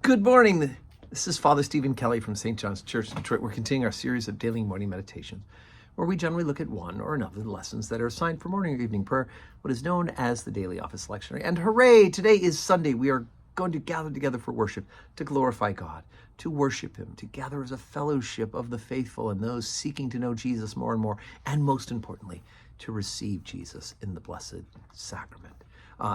Good morning. This is Father Stephen Kelly from St. John's Church in Detroit. We're continuing our series of daily morning meditations, where we generally look at one or another of the lessons that are assigned for morning or evening prayer, what is known as the daily office lectionary. And hooray, today is Sunday. We are going to gather together for worship, to glorify God, to worship Him, to gather as a fellowship of the faithful and those seeking to know Jesus more and more, and most importantly, to receive Jesus in the Blessed Sacrament.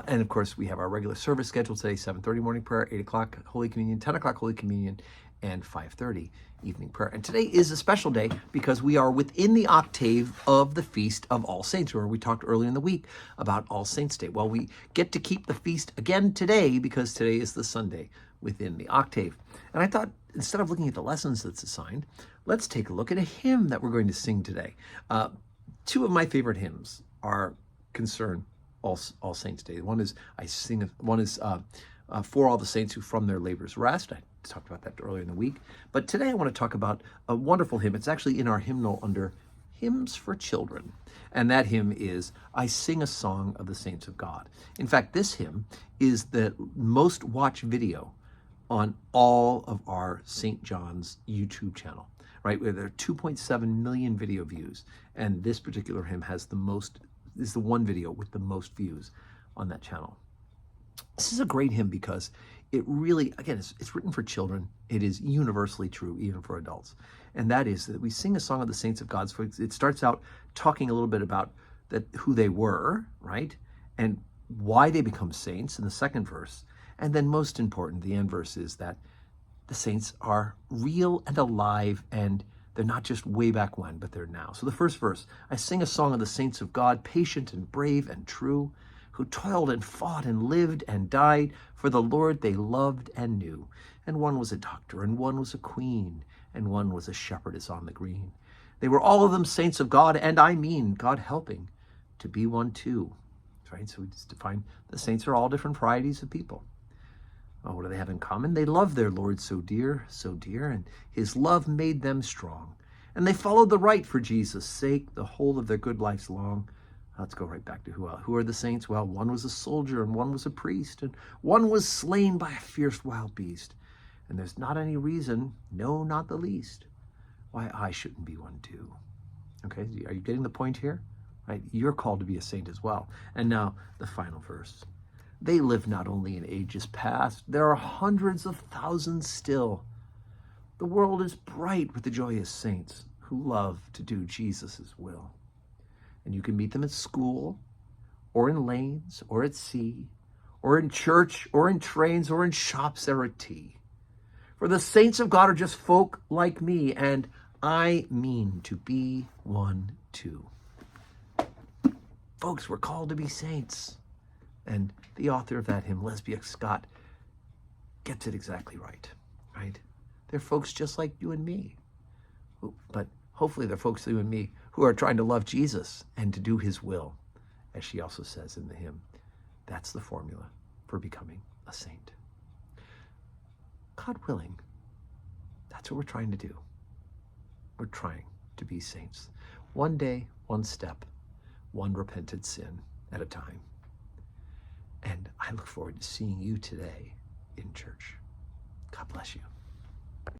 And of course, we have our regular service scheduled today, 7:30 morning prayer, 8 o'clock Holy Communion, 10 o'clock Holy Communion, and 5:30 evening prayer. And today is a special day because we are within the octave of the Feast of All Saints, where we talked earlier in the week about All Saints Day. Well, we get to keep the feast again today because today is the Sunday within the octave. And I thought, instead of looking at the lessons that's assigned, let's take a look at a hymn that we're going to sing today. Two of my favorite hymns are concern All Saints Day. One is For All the Saints Who From Their Labors Rest. I talked about that earlier in the week. But today I want to talk about a wonderful hymn. It's actually in our hymnal under Hymns for Children. And that hymn is I Sing a Song of the Saints of God. In fact, this hymn is the most watched video on all of our St. John's YouTube channel, right? Where there are 2.7 million video views. And this particular hymn is the one video with the most views on that channel. This is a great hymn because it really, again, it's written for children. It is universally true, even for adults. And that is that we sing a song of the saints of God. So it starts out talking a little bit about who they were, right? And why they become saints in the second verse. And then most important, the end verse is that the saints are real and alive, and they're not just way back when, but they're now. So the first verse, I sing a song of the saints of God, patient and brave and true, who toiled and fought and lived and died for the Lord they loved and knew. And one was a doctor, and one was a queen, and one was a shepherdess on the green. They were all of them saints of God, and I mean God helping to be one too. Right? So we just define the saints are all different varieties of people. Oh, what do they have in common? They love their Lord so dear, and his love made them strong. And they followed the right for Jesus' sake the whole of their good lives long. Let's go right back to who are the saints? Well, one was a soldier, and one was a priest, and one was slain by a fierce wild beast. And there's not any reason, no, not the least, why I shouldn't be one too. Okay, are you getting the point here? Right, you're called to be a saint as well. And now the final verse. They live not only in ages past, there are hundreds of thousands still. The world is bright with the joyous saints who love to do Jesus' will. And you can meet them at school, or in lanes, or at sea, or in church, or in trains, or in shops, or at tea. For the saints of God are just folk like me, and I mean to be one too. Folks, we're called to be saints. And the author of that hymn, Lesbia Scott, gets it exactly right? They're folks just like you and me. But hopefully they're folks like you and me who are trying to love Jesus and to do his will. As she also says in the hymn, that's the formula for becoming a saint. God willing, that's what we're trying to do. We're trying to be saints. One day, one step, one repented sin at a time. And I look forward to seeing you today in church. God bless you.